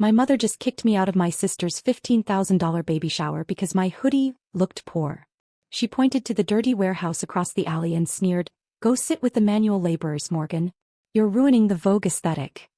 My mother just kicked me out of my sister's $15,000 baby shower because my hoodie looked poor. She pointed to the dirty warehouse across the alley and sneered, "Go sit with the manual laborers, Morgan. You're ruining the Vogue aesthetic."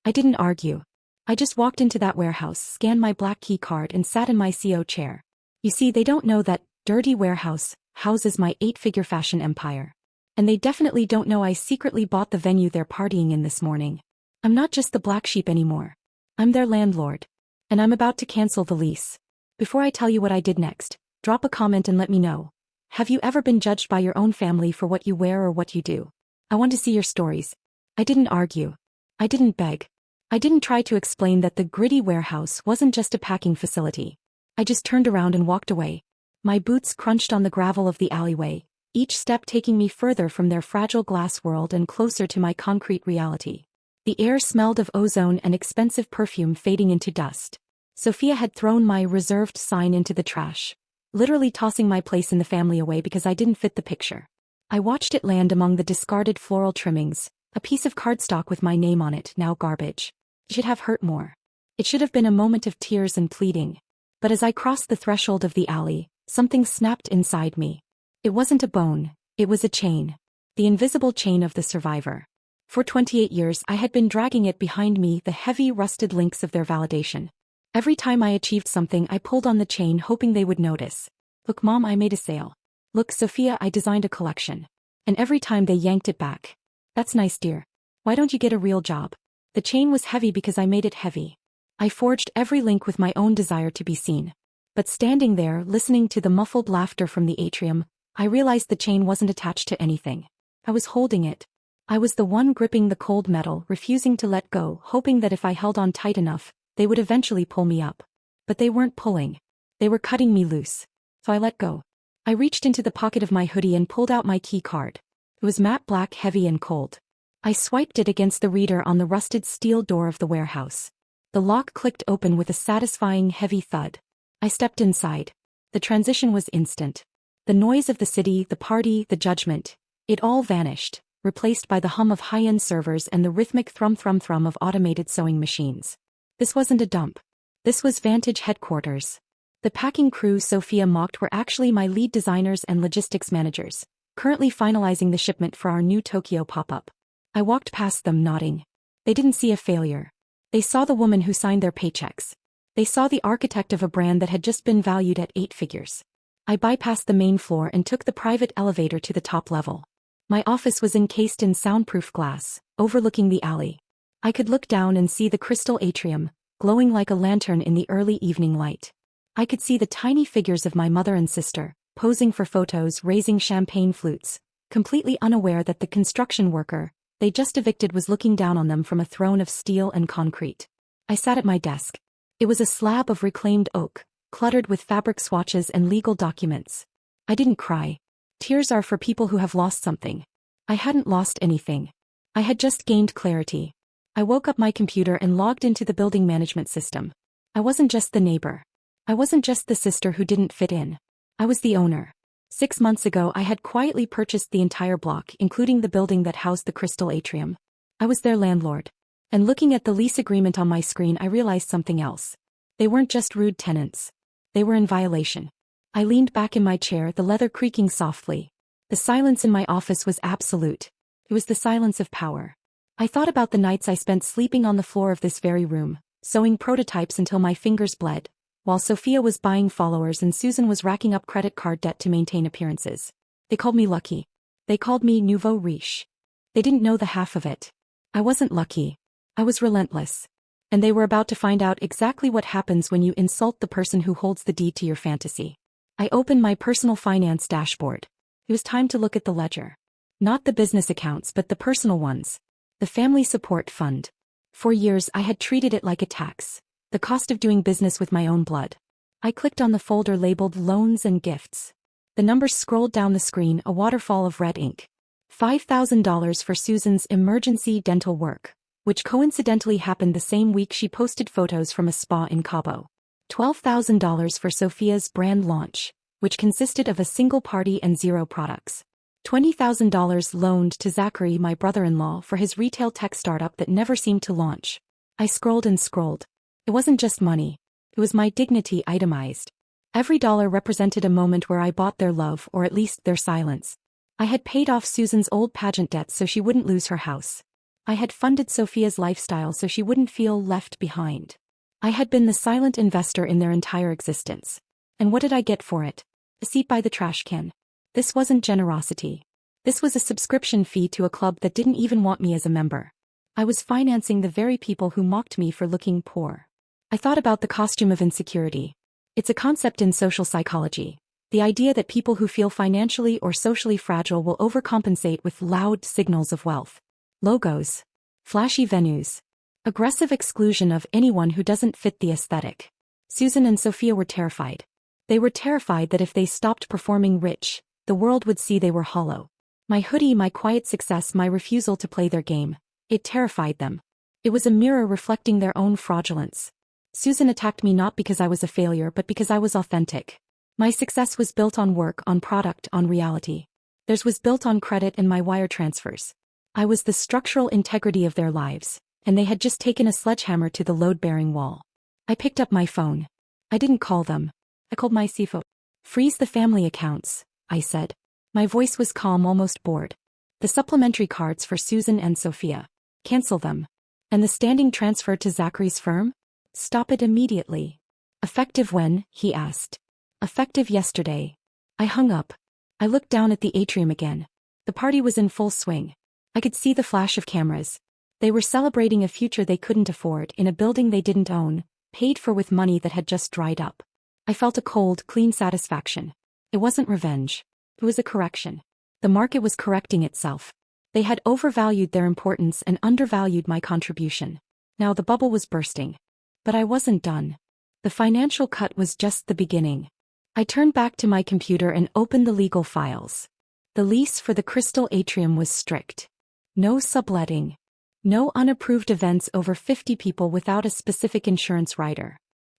I didn't argue. I just walked into that warehouse, scanned my black key card and sat in my CO chair. You see, they don't know that dirty warehouse houses my 8-figure fashion empire. And they definitely don't know I secretly bought the venue they're partying in this morning. I'm not just the black sheep anymore. I'm their landlord. And I'm about to cancel the lease. Before I tell you what I did next, drop a comment and let me know. Have you ever been judged by your own family for what you wear or what you do? I want to see your stories. I didn't argue. I didn't beg. I didn't try to explain that the gritty warehouse wasn't just a packing facility. I just turned around and walked away. My boots crunched on the gravel of the alleyway, each step taking me further from their fragile glass world and closer to my concrete reality. The air smelled of ozone and expensive perfume fading into dust. Sophia had thrown my reserved sign into the trash, literally tossing my place in the family away because I didn't fit the picture. I watched it land among the discarded floral trimmings, a piece of cardstock with my name on it, now garbage. It should have hurt more. It should have been a moment of tears and pleading. But as I crossed the threshold of the alley, something snapped inside me. It wasn't a bone, it was a chain. The invisible chain of the survivor. For 28 years I had been dragging it behind me, the heavy rusted links of their validation. Every time I achieved something I pulled on the chain hoping they would notice. Look Mom, I made a sale. Look Sophia, I designed a collection. And every time they yanked it back. That's nice dear. Why don't you get a real job? The chain was heavy because I made it heavy. I forged every link with my own desire to be seen. But standing there, listening to the muffled laughter from the atrium, I realized the chain wasn't attached to anything. I was holding it. I was the one gripping the cold metal, refusing to let go, hoping that if I held on tight enough, they would eventually pull me up. But they weren't pulling. They were cutting me loose. So I let go. I reached into the pocket of my hoodie and pulled out my key card. It was matte black, heavy and cold. I swiped it against the reader on the rusted steel door of the warehouse. The lock clicked open with a satisfying heavy thud. I stepped inside. The transition was instant. The noise of the city, the party, the judgment. It all vanished, replaced by the hum of high-end servers and the rhythmic thrum-thrum-thrum of automated sewing machines. This wasn't a dump. This was Vantage headquarters. The packing crew Sophia mocked were actually my lead designers and logistics managers, currently finalizing the shipment for our new Tokyo pop-up. I walked past them nodding. They didn't see a failure. They saw the woman who signed their paychecks. They saw the architect of a brand that had just been valued at 8 figures. I bypassed the main floor and took the private elevator to the top level. My office was encased in soundproof glass, overlooking the alley. I could look down and see the crystal atrium, glowing like a lantern in the early evening light. I could see the tiny figures of my mother and sister, posing for photos, raising champagne flutes, completely unaware that the construction worker they just evicted was looking down on them from a throne of steel and concrete. I sat at my desk. It was a slab of reclaimed oak, cluttered with fabric swatches and legal documents. I didn't cry. Tears are for people who have lost something. I hadn't lost anything. I had just gained clarity. I woke up my computer and logged into the building management system. I wasn't just the neighbor. I wasn't just the sister who didn't fit in. I was the owner. 6 months ago I had quietly purchased the entire block, including the building that housed the crystal atrium. I was their landlord. And looking at the lease agreement on my screen I realized something else. They weren't just rude tenants. They were in violation. I leaned back in my chair, the leather creaking softly. The silence in my office was absolute. It was the silence of power. I thought about the nights I spent sleeping on the floor of this very room, sewing prototypes until my fingers bled, while Sophia was buying followers and Susan was racking up credit card debt to maintain appearances. They called me lucky. They called me nouveau riche. They didn't know the half of it. I wasn't lucky. I was relentless. And they were about to find out exactly what happens when you insult the person who holds the deed to your fantasy. I opened my personal finance dashboard. It was time to look at the ledger. Not the business accounts but the personal ones. The family support fund. For years I had treated it like a tax. The cost of doing business with my own blood. I clicked on the folder labeled Loans and Gifts. The numbers scrolled down the screen, a waterfall of red ink. $5,000 for Susan's emergency dental work, which coincidentally happened the same week she posted photos from a spa in Cabo. $12,000 for Sophia's brand launch, which consisted of a single party and 0 products. $20,000 loaned to Zachary, my brother-in-law, for his retail tech startup that never seemed to launch. I scrolled and scrolled. It wasn't just money. It was my dignity itemized. Every dollar represented a moment where I bought their love or at least their silence. I had paid off Susan's old pageant debts so she wouldn't lose her house. I had funded Sophia's lifestyle so she wouldn't feel left behind. I had been the silent investor in their entire existence. And what did I get for it? A seat by the trash can. This wasn't generosity. This was a subscription fee to a club that didn't even want me as a member. I was financing the very people who mocked me for looking poor. I thought about the costume of insecurity. It's a concept in social psychology. The idea that people who feel financially or socially fragile will overcompensate with loud signals of wealth. Logos. Flashy venues. Aggressive exclusion of anyone who doesn't fit the aesthetic. Susan and Sophia were terrified. They were terrified that if they stopped performing rich, the world would see they were hollow. My hoodie, my quiet success, my refusal to play their game. It terrified them. It was a mirror reflecting their own fraudulence. Susan attacked me not because I was a failure but because I was authentic. My success was built on work, on product, on reality. Theirs was built on credit and my wire transfers. I was the structural integrity of their lives, and they had just taken a sledgehammer to the load-bearing wall. I picked up my phone. I didn't call them. I called my CFO. Freeze the family accounts, I said. My voice was calm, almost bored. The supplementary cards for Susan and Sophia. Cancel them. And the standing transfer to Zachary's firm? Stop it immediately. Effective when? He asked. Effective yesterday. I hung up. I looked down at the atrium again. The party was in full swing. I could see the flash of cameras. They were celebrating a future they couldn't afford in a building they didn't own, paid for with money that had just dried up. I felt a cold, clean satisfaction. It wasn't revenge. It was a correction. The market was correcting itself. They had overvalued their importance and undervalued my contribution. Now the bubble was bursting. But I wasn't done. The financial cut was just the beginning. I turned back to my computer and opened the legal files. The lease for the Crystal Atrium was strict. No subletting. No unapproved events over 50 people without a specific insurance rider.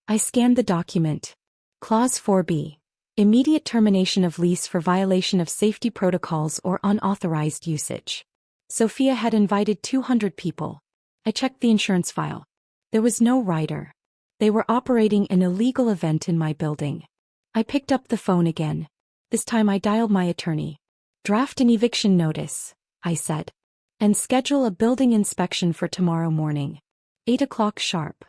I scanned the document. Clause 4B. Immediate termination of lease for violation of safety protocols or unauthorized usage. Sophia had invited 200 people. I checked the insurance file. There was no rider. They were operating an illegal event in my building. I picked up the phone again. This time I dialed my attorney. Draft an eviction notice, I said. And schedule a building inspection for tomorrow morning. 8 o'clock sharp.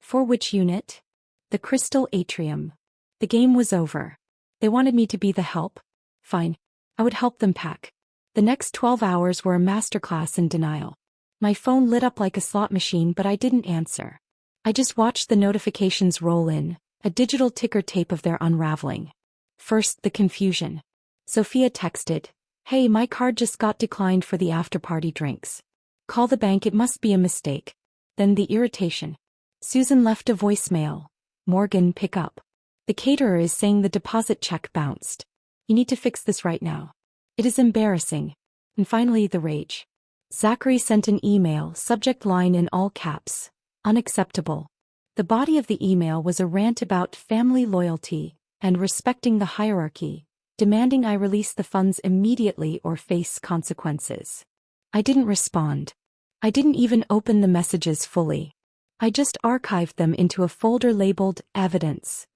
For which unit? The Crystal Atrium. The game was over. They wanted me to be the help? Fine. I would help them pack. The next 12 hours were a masterclass in denial. My phone lit up like a slot machine but I didn't answer. I just watched the notifications roll in, a digital ticker tape of their unraveling. First, the confusion. Sophia texted, "Hey, my card just got declined for the after-party drinks. Call the bank, it must be a mistake." Then the irritation. Susan left a voicemail. "Morgan, pick up. The caterer is saying the deposit check bounced. You need to fix this right now. It is embarrassing." And finally the rage. Zachary sent an email, subject line in all caps. Unacceptable. The body of the email was a rant about family loyalty and respecting the hierarchy, demanding I release the funds immediately or face consequences. I didn't respond. I didn't even open the messages fully. I just archived them into a folder labeled Evidence.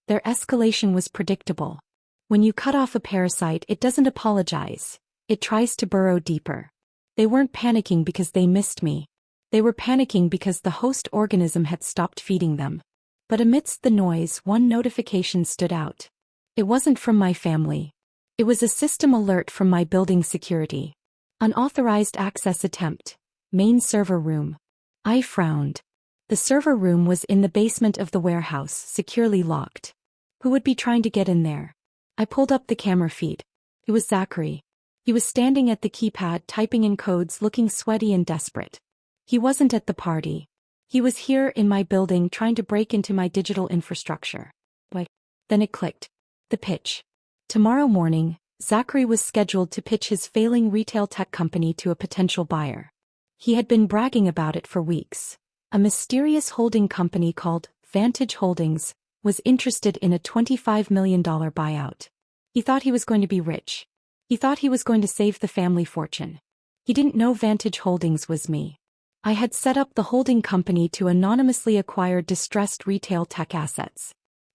Their escalation was predictable. When you cut off a parasite, it doesn't apologize. It tries to burrow deeper. They weren't panicking because they missed me. They were panicking because the host organism had stopped feeding them. But amidst the noise, one notification stood out. It wasn't from my family. It was a system alert from my building security. Unauthorized access attempt. Main server room. I frowned. The server room was in the basement of the warehouse, securely locked. Who would be trying to get in there? I pulled up the camera feed. It was Zachary. He was standing at the keypad typing in codes, looking sweaty and desperate. He wasn't at the party. He was here in my building trying to break into my digital infrastructure. Then it clicked. The pitch. Tomorrow morning, Zachary was scheduled to pitch his failing retail tech company to a potential buyer. He had been bragging about it for weeks. A mysterious holding company called Vantage Holdings was interested in a $25 million buyout. He thought he was going to be rich. He thought he was going to save the family fortune. He didn't know Vantage Holdings was me. I had set up the holding company to anonymously acquire distressed retail tech assets.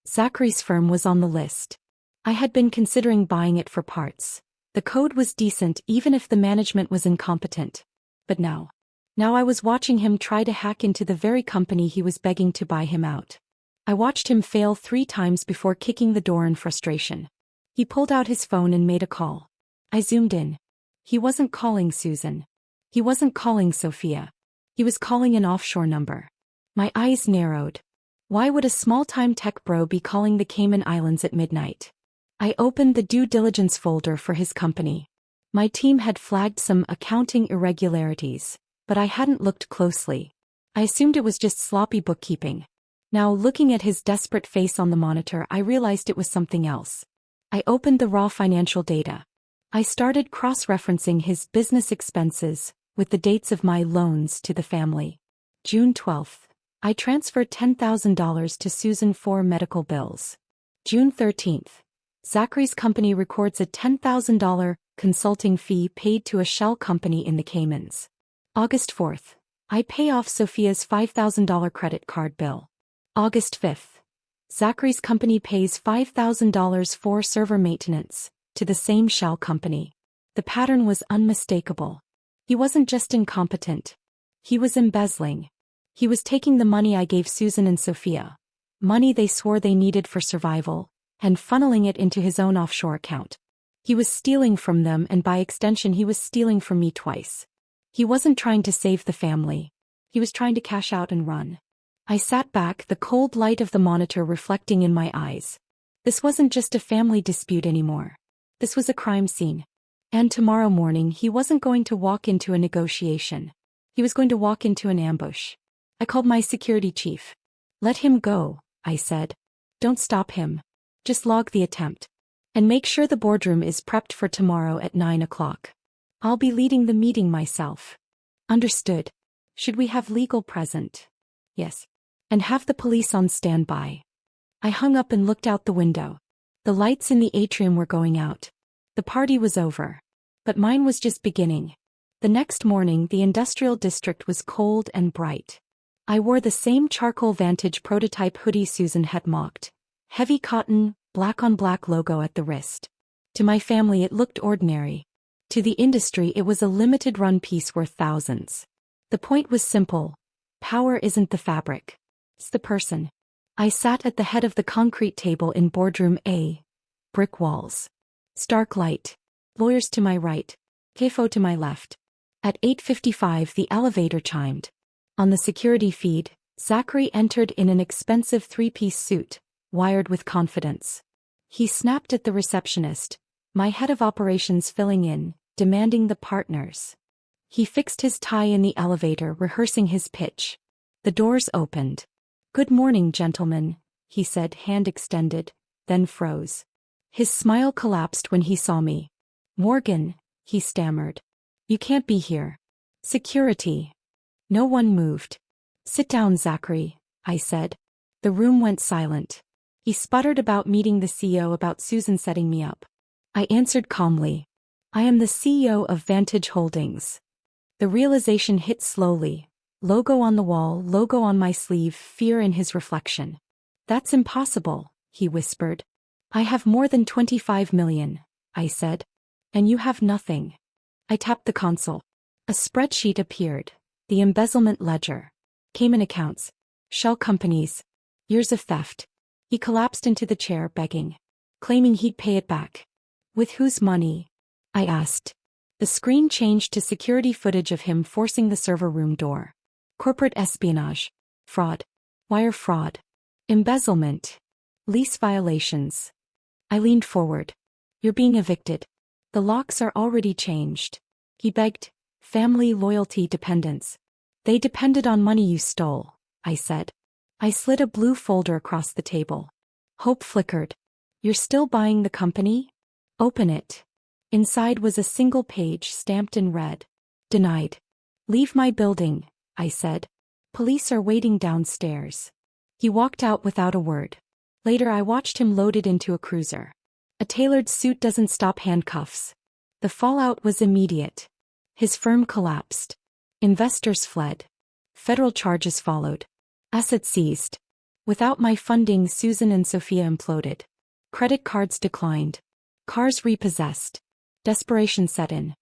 Zachary's firm was on the list. I had been considering buying it for parts. The code was decent even if the management was incompetent. But now I was watching him try to hack into the very company he was begging to buy him out. I watched him fail 3 times before kicking the door in frustration. He pulled out his phone and made a call. I zoomed in. He wasn't calling Susan. He wasn't calling Sophia. He was calling an offshore number. My eyes narrowed. Why would a small-time tech bro be calling the Cayman Islands at midnight? I opened the due diligence folder for his company. My team had flagged some accounting irregularities, but I hadn't looked closely. I assumed it was just sloppy bookkeeping. Now, looking at his desperate face on the monitor, I realized it was something else. I opened the raw financial data. I started cross-referencing his business expenses with the dates of my loans to the family. June 12th. I transferred $10,000 to Susan for medical bills. June 13th. Zachary's company records a $10,000 consulting fee paid to a shell company in the Caymans. August 4th. I pay off Sophia's $5,000 credit card bill. August 5th. Zachary's company pays $5,000 for server maintenance to the same shell company. The pattern was unmistakable. He wasn't just incompetent. He was embezzling. He was taking the money I gave Susan and Sophia, money they swore they needed for survival, and funneling it into his own offshore account. He was stealing from them, and by extension he was stealing from me twice. He wasn't trying to save the family. He was trying to cash out and run. I sat back, the cold light of the monitor reflecting in my eyes. This wasn't just a family dispute anymore. This was a crime scene. And tomorrow morning he wasn't going to walk into a negotiation. He was going to walk into an ambush. I called my security chief. Let him go, I said. Don't stop him. Just log the attempt. And make sure the boardroom is prepped for tomorrow at 9 o'clock. I'll be leading the meeting myself. Understood. Should we have legal present? Yes. And have the police on standby. I hung up and looked out the window. The lights in the atrium were going out. The party was over. But mine was just beginning. The next morning the industrial district was cold and bright. I wore the same charcoal Vantage prototype hoodie Susan had mocked. Heavy cotton, black-on-black logo at the wrist. To my family it looked ordinary. To the industry it was a limited-run piece worth thousands. The point was simple. Power isn't the fabric. It's the person. I sat at the head of the concrete table in boardroom A. Brick walls. Stark light. Lawyers to my right. CFO to my left. At 8:55 the elevator chimed. On the security feed, Zachary entered in an expensive 3-piece suit, wired with confidence. He snapped at the receptionist, my head of operations filling in, demanding the partners. He fixed his tie in the elevator, rehearsing his pitch. The doors opened. "Good morning, gentlemen," he said, hand extended, then froze. His smile collapsed when he saw me. "Morgan," he stammered. "You can't be here. Security." No one moved. "Sit down, Zachary," I said. The room went silent. He sputtered about meeting the CEO, about Susan setting me up. I answered calmly. "I am the CEO of Vantage Holdings." The realization hit slowly. Logo on the wall, logo on my sleeve, fear in his reflection. "That's impossible," he whispered. "I have more than 25 million, I said. "And you have nothing." I tapped the console. A spreadsheet appeared. The embezzlement ledger. Cayman accounts. Shell companies. Years of theft. He collapsed into the chair, begging. Claiming he'd pay it back. "With whose money?" I asked. The screen changed to security footage of him forcing the server room door. Corporate espionage. Fraud. Wire fraud. Embezzlement. Lease violations. I leaned forward. "You're being evicted. The locks are already changed." He begged. "Family, loyalty, dependence. They depended on money you stole," I said. I slid a blue folder across the table. Hope flickered. "You're still buying the company? Open it." Inside was a single page stamped in red. "Denied. Leave my building," I said. "Police are waiting downstairs." He walked out without a word. Later I watched him loaded into a cruiser. A tailored suit doesn't stop handcuffs. The fallout was immediate. His firm collapsed. Investors fled. Federal charges followed. Assets seized. Without my funding, Susan and Sophia imploded. Credit cards declined. Cars repossessed. Desperation set in.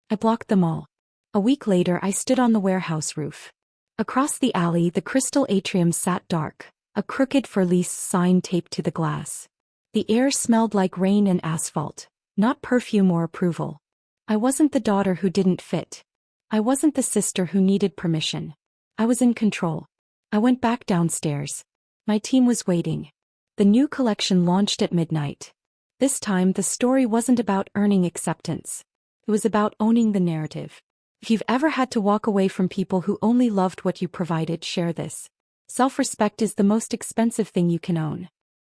I blocked them all. A week later, I stood on the warehouse roof. Across the alley, the crystal atrium sat dark, a crooked for lease sign taped to the glass. The air smelled like rain and asphalt, not perfume or approval. I wasn't the daughter who didn't fit. I wasn't the sister who needed permission. I was in control. I went back downstairs. My team was waiting. The new collection launched at midnight. This time, the story wasn't about earning acceptance. It was about owning the narrative. If you've ever had to walk away from people who only loved what you provided, share this. Self-respect is the most expensive thing you can own.